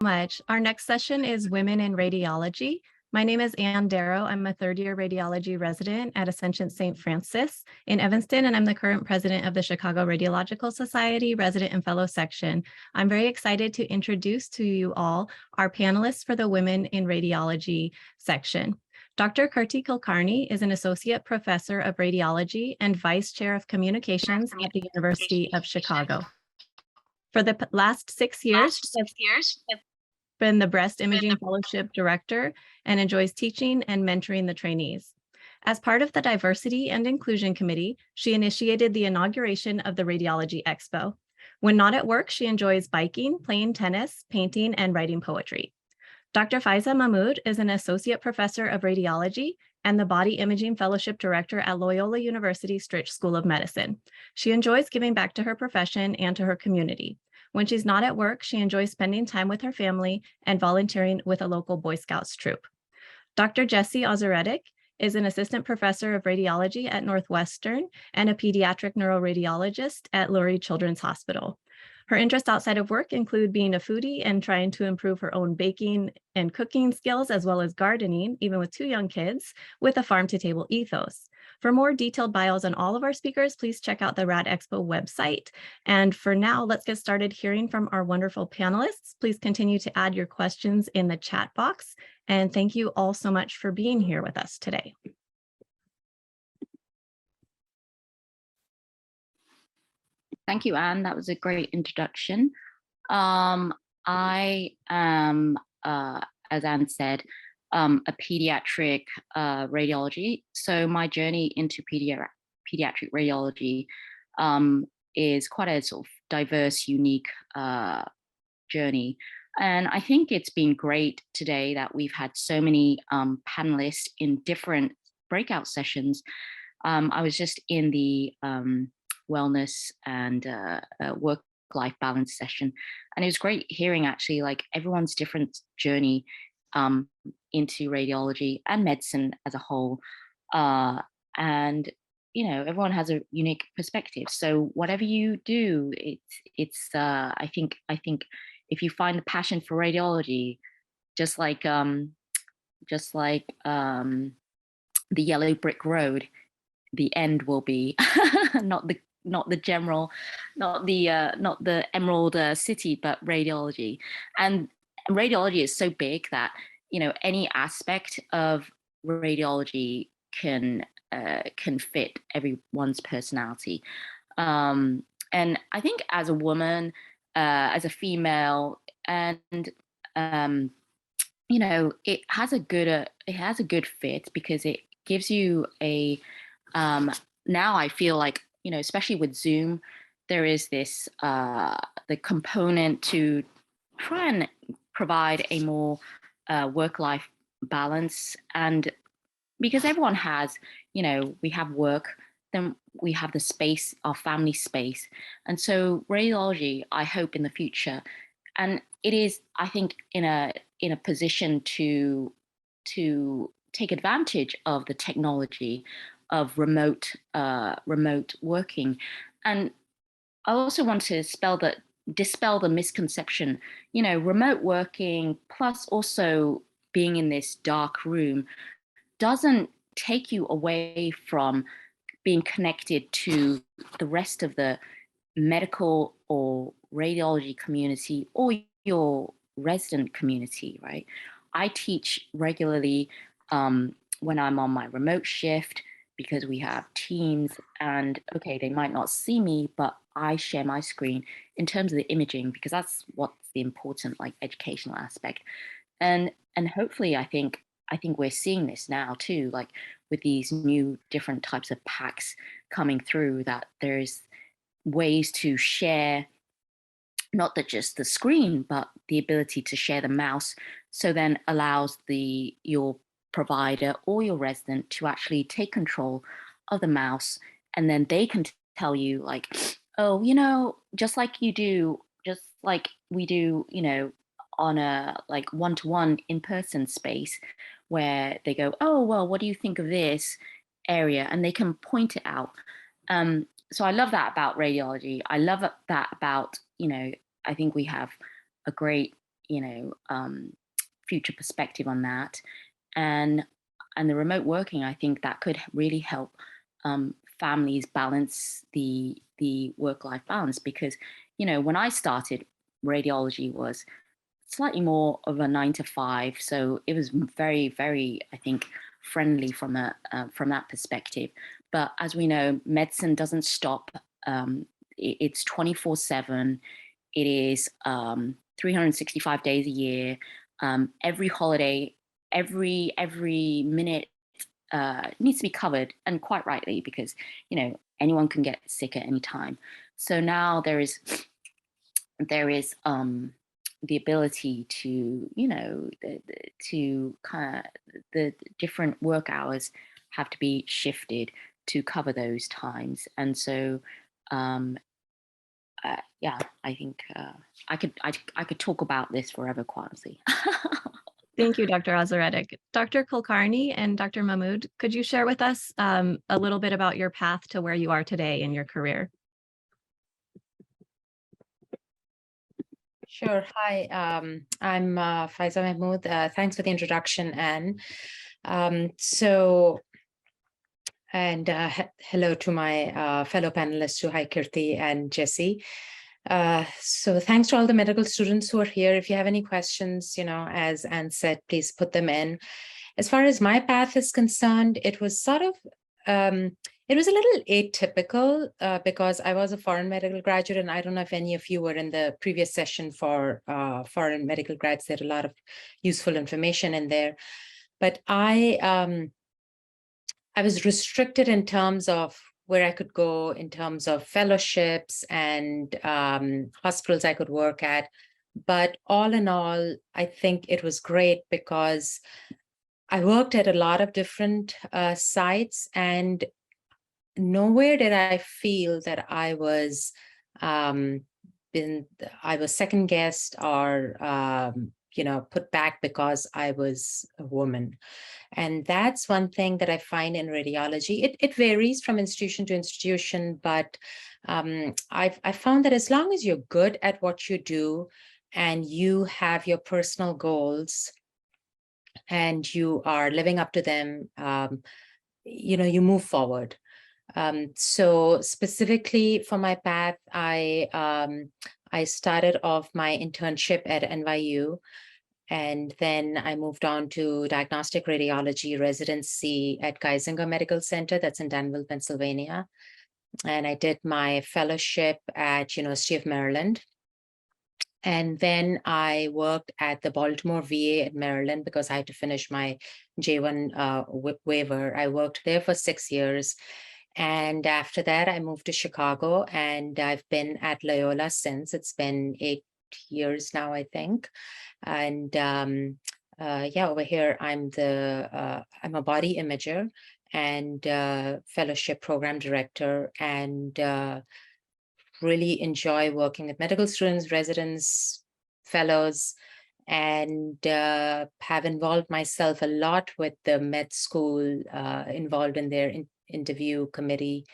much. Our next session is Women in Radiology. My name is Ann Darrow. I'm a third-year radiology resident at Ascension St. Francis in Evanston, and I'm the current president of the Chicago Radiological Society Resident and Fellow Section. I'm very excited to introduce to you all our panelists for the Women in Radiology section. Dr. Kirti Kulkarni is an associate professor of radiology and vice chair of communications at the University of Chicago. For the last 6 years, has been the Breast Imaging Fellowship Director and enjoys teaching and mentoring the trainees. As part of the Diversity and Inclusion Committee, she initiated the inauguration of the Radiology Expo. When not at work, she enjoys biking, playing tennis, painting, and writing poetry. Dr. Faiza Mahmood is an associate professor of radiology and the Body Imaging Fellowship Director at Loyola University Stritch School of Medicine. She enjoys giving back to her profession and to her community. When she's not at work, she enjoys spending time with her family and volunteering with a local Boy Scouts troop. Dr. Jessie Ozuredic is an assistant professor of radiology at Northwestern and a pediatric neuroradiologist at Lurie Children's Hospital. Her interests outside of work include being a foodie and trying to improve her own baking and cooking skills, as well as gardening, even with 2 young kids, with a farm-to-table ethos. For more detailed bios on all of our speakers, please check out the RadExpo website. And for now, let's get started hearing from our wonderful panelists. Please continue to add your questions in the chat box. And thank you all so much for being here with us today. Thank you, Anne. That was a great introduction. I am, as Anne said, a pediatric radiology. So my journey into pediatric radiology is quite a sort of diverse, unique journey. And I think it's been great today that we've had so many panelists in different breakout sessions. I was just in the wellness and work-life balance session, and it was great hearing actually like everyone's different journey into radiology and medicine as a whole, and you know, everyone has a unique perspective. So whatever you do, it's I think if you find the passion for radiology, just like the yellow brick road, the end will be not the emerald city, but radiology. And radiology is so big that, you know, any aspect of radiology can fit everyone's personality. And I think as a woman, as a female, and you know, it has a good fit, because it gives you a now I feel like, you know, especially with Zoom, there is this the component to try and provide a more work-life balance. And because everyone has, you know, we have work, then we have the space, our family space. And so radiology, I hope in the future, and it is, I think, in a position to take advantage of the technology of remote working. And I also want to dispel the misconception, you know, remote working plus also being in this dark room doesn't take you away from being connected to the rest of the medical or radiology community or your resident community, right? I teach regularly when I'm on my remote shift, because we have teams, and okay, they might not see me, but I share my screen in terms of the imaging, because that's what's the important, like, educational aspect. And hopefully I think we're seeing this now too, like with these new different types of packs coming through, that there's ways to share not that just the screen, but the ability to share the mouse, so then allows your provider or your resident to actually take control of the mouse, and then they can tell you, like, oh, you know, just like we do, you know, on a like one-to-one in-person space, where they go, oh, well, what do you think of this area? And they can point it out. So I love that about radiology. I love that about, you know, I think we have a great future perspective on that. And the remote working, I think that could really help families balance the work-life balance, because when I started, radiology was slightly more of a 9 to 5, so it was very, very, I think, friendly from that perspective. But as we know, medicine doesn't stop. It's 24/7. It is 365 days a year. Every holiday, every minute needs to be covered, and quite rightly, because anyone can get sick at any time. So now there is the ability to to kind of the different work hours have to be shifted to cover those times. And so yeah, I think I could talk about this forever, quite honestly. Thank you, Dr. Azaretic. Dr. Kulkarni and Dr. Mahmood, could you share with us a little bit about your path to where you are today in your career? Sure. Hi, I'm Faiza Mahmood. Thanks for the introduction, Anne. Hello to my fellow panelists, to Hi Kirti and Jesse. So thanks to all the medical students who are here. If you have any questions, as Anne said, please put them in. As far as my path is concerned, it was sort of, it was a little atypical because I was a foreign medical graduate, and I don't know if any of you were in the previous session for foreign medical grads. There are a lot of useful information in there. But I was restricted in terms of where I could go in terms of fellowships and hospitals I could work at. But all in all, I think it was great because I worked at a lot of different sites, and nowhere did I feel that I was second guessed or put back because I was a woman. And that's one thing that I find in radiology. It varies from institution to institution, but I found that as long as you're good at what you do and you have your personal goals and you are living up to them, you move forward. So specifically for my path, I started off my internship at NYU, and then I moved on to diagnostic radiology residency at Geisinger Medical Center, that's in Danville, Pennsylvania. And I did my fellowship at University of Maryland. And then I worked at the Baltimore VA at Maryland because I had to finish my J1 waiver. I worked there for 6 years. And after that, I moved to Chicago, and I've been at Loyola since. It's been 8 years now, I think. And over here, I'm a body imager and fellowship program director, and really enjoy working with medical students, residents, fellows, and have involved myself a lot with the med school, involved in their interview committee,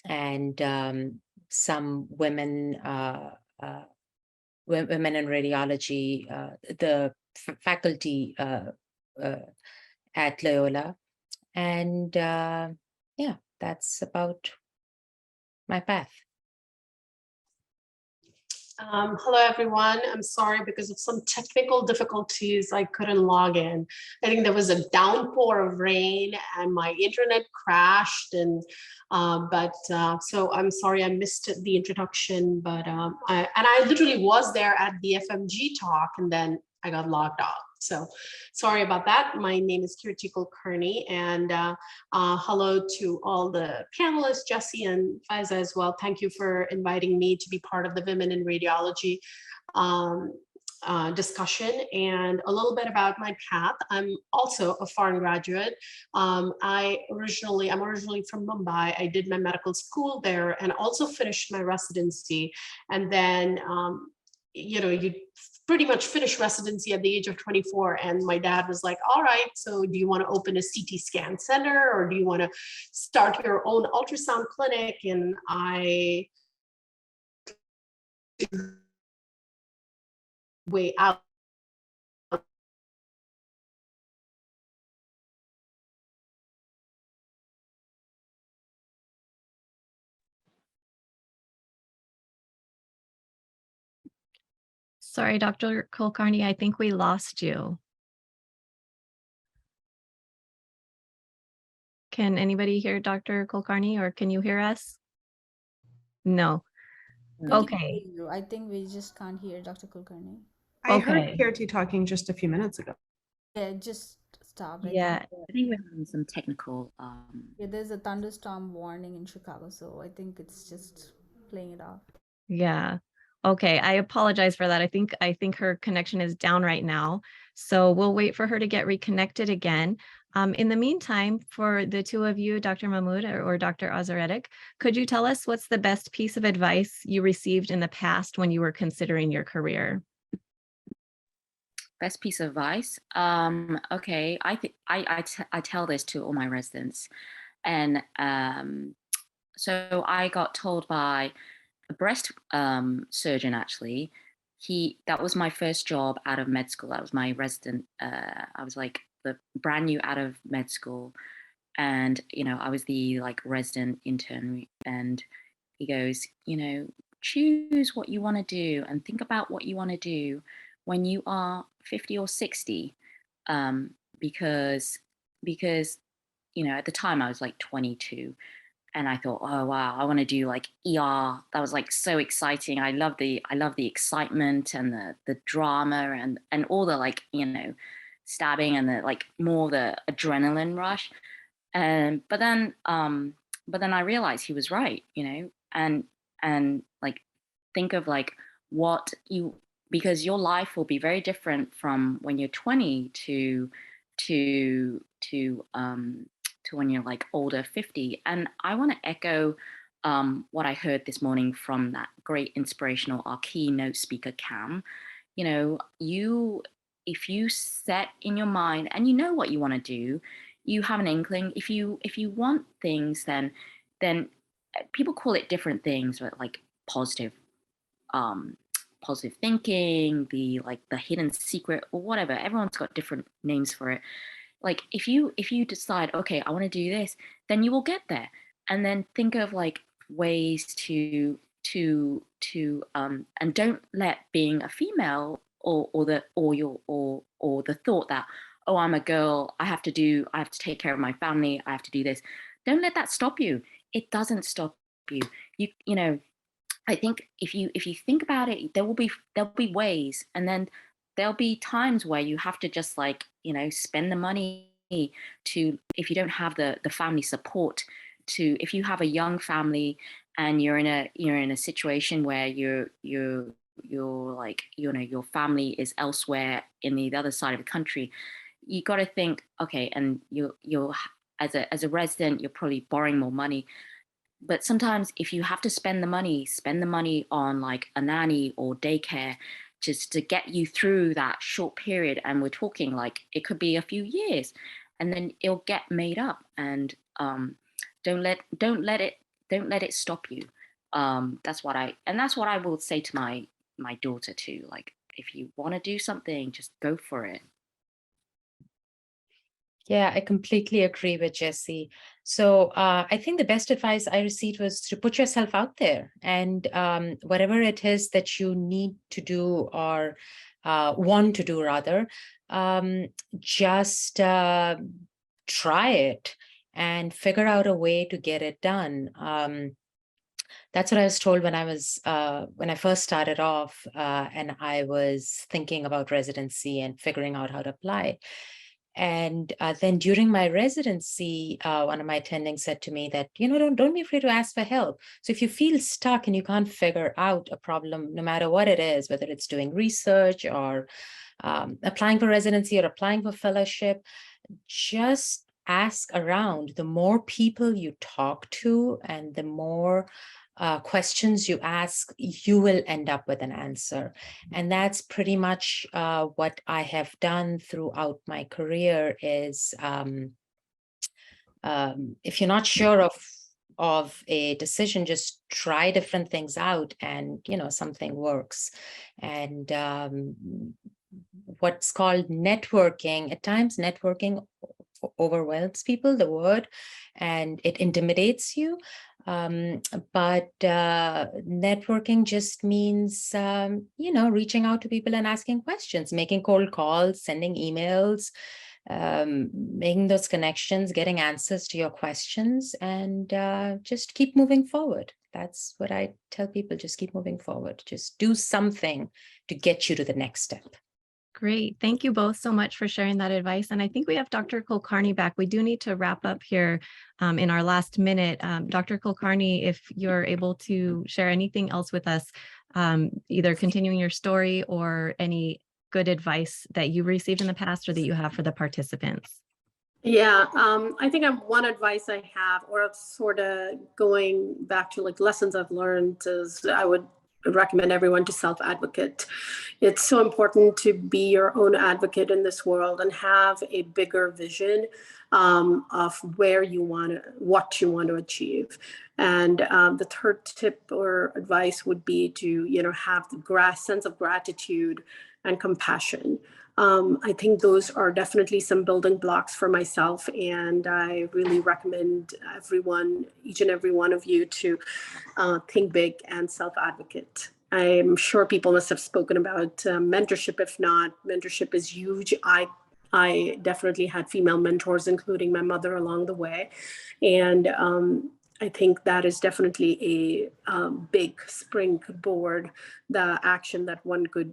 and some women in radiology, the faculty at Loyola. And yeah, that's about my path. Hello, everyone. I'm sorry, because of some technical difficulties, I couldn't log in. I think there was a downpour of rain and my internet crashed. And so I'm sorry I missed the introduction, but I literally was there at the FMG talk, and then I got logged off. So sorry about that. My name is Kirti Kulkarni, and hello to all the panelists, Jesse and Faiza as well. Thank you for inviting me to be part of the Women in Radiology discussion. And a little bit about my path. I'm also a foreign graduate. I'm originally from Mumbai. I did my medical school there and also finished my residency. And then, you pretty much finished residency at the age of 24. And my dad was like, all right, so do you want to open a CT scan center, or do you want to start your own ultrasound clinic? And I way out Sorry, Dr. Kulkarni, I think we lost you. Can anybody hear Dr. Kulkarni, or can you hear us? No. We can Okay. hear you. I think we just can't hear Dr. Kulkarni. I heard Okay. Kirti talking just a few minutes ago. Yeah, it just stopped. Yeah. I think we're having some technical. Yeah, there's a thunderstorm warning in Chicago, so I think it's just playing it off. Yeah. Okay. I apologize for that. I think her connection is down right now. So we'll wait for her to get reconnected again. In the meantime, for the two of you, Dr. Mahmood or Dr. Azaretic, could you tell us what's the best piece of advice you received in the past when you were considering your career? Best piece of advice. Okay, I think I tell this to all my residents, and so I got told by a breast surgeon actually. That was my first job out of med school. That was my resident. I was like the brand new out of med school, and I was the like resident intern. And he goes, choose what you want to do and think about what you want to do when you are 50 or 60, because at the time I was like 22, and I thought, oh wow, I want to do like ER. That was like so exciting. I love the excitement and the drama and all the like stabbing and the like more the adrenaline rush. But then I realized he was right, and like think of like what you, because your life will be very different from when you're 20 to when you're like older, 50. And I want to echo what I heard this morning from that great inspirational, our keynote speaker, Cam. If you set in your mind and you know what you want to do, you have an inkling. If you want things, then people call it different things, but like positive positive thinking, the hidden secret or whatever. Everyone's got different names for it. Like if you decide, okay, I want to do this, then you will get there. And then think of like ways to and don't let being a female or the thought that, oh, I'm a girl, I have to take care of my family, I have to do this. Don't let that stop you. It doesn't stop you. I think if you think about it, there'll be ways, and then there'll be times where you have to just like spend the money to, if you don't have the family support, to, if you have a young family and you're in a situation where you're like your family is elsewhere in the other side of the country, you got to think, okay, and you're as a resident, you're probably borrowing more money. But sometimes if you have to spend the money on like a nanny or daycare just to get you through that short period, and we're talking like it could be a few years, and then it'll get made up. And don't let it stop you. That's what I will say to my daughter too. Like, if you want to do something, just go for it. Yeah, I completely agree with Jesse. So I think the best advice I received was to put yourself out there, and whatever it is that you need to do or want to do rather, just try it and figure out a way to get it done. That's what I was told when I first started off, and I was thinking about residency and figuring out how to apply. And then during my residency, one of my attendings said to me that, don't be afraid to ask for help. So if you feel stuck and you can't figure out a problem, no matter what it is, whether it's doing research or applying for residency or applying for fellowship, just ask around. The more people you talk to and the more questions you ask, you will end up with an answer. And that's pretty much what I have done throughout my career is if you're not sure of a decision, just try different things out, and something works. And what's called networking, at times networking overwhelms people, the word, and it intimidates you. But networking just means, reaching out to people and asking questions, making cold calls, sending emails, making those connections, getting answers to your questions, and just keep moving forward. That's what I tell people, just keep moving forward. Just do something to get you to the next step. Great. Thank you both so much for sharing that advice. And I think we have Dr. Kulkarni back. We do need to wrap up here in our last minute. Dr. Kulkarni, if you're able to share anything else with us, either continuing your story or any good advice that you received in the past or that you have for the participants. Yeah, I think one advice I have, or sort of going back to like lessons I've learned, is I would recommend everyone to self-advocate. It's so important to be your own advocate in this world and have a bigger vision of what you want to achieve. And the third tip or advice would be to, have the sense of gratitude and compassion. I think those are definitely some building blocks for myself, and I really recommend each and every one of you to think big and self-advocate. I'm sure people must have spoken about mentorship. If not, mentorship is huge. I definitely had female mentors, including my mother, along the way, and I think that is definitely a big springboard, the action that one could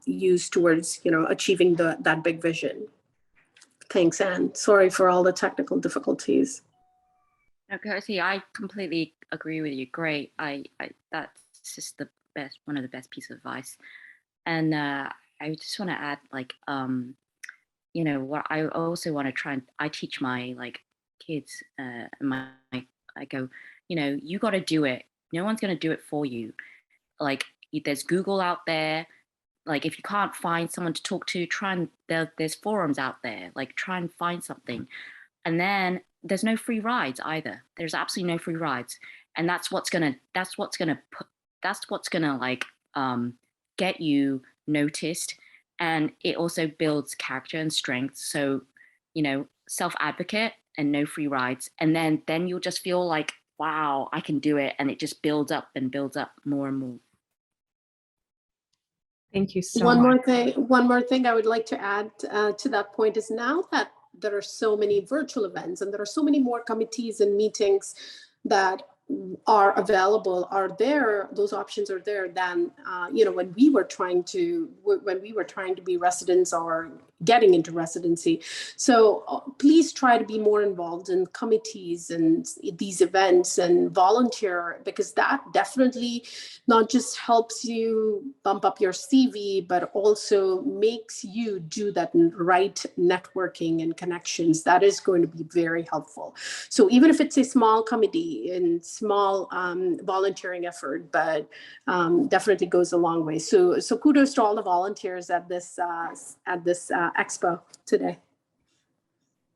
use towards, achieving that big vision. Thanks, Anne. Sorry for all the technical difficulties. Okay, see, I completely agree with you. Great. I that's just one of the best pieces of advice. And I just want to add, like, what I also want to try and I teach my kids, I go, you got to do it. No one's going to do it for you. Like, there's Google out there. Like, if you can't find someone to talk to, there's forums out there. Like, try and find something. And then there's no free rides either. There's absolutely no free rides. And that's what's gonna get you noticed. And it also builds character and strength. So, self-advocate and no free rides. And then you'll just feel like, wow, I can do it. And it just builds up and builds up more and more. Thank you so One much. One more thing I would like to add to that point is, now that there are so many virtual events and there are so many more committees and meetings that are available, those options are there than when we were trying to be residents or getting into residency. So please try to be more involved in committees and these events and volunteer, because that definitely not just helps you bump up your CV, but also makes you do that right networking and connections. That is going to be very helpful. So even if it's a small committee and small volunteering effort, but definitely goes a long way. So kudos to all the volunteers at this expo today.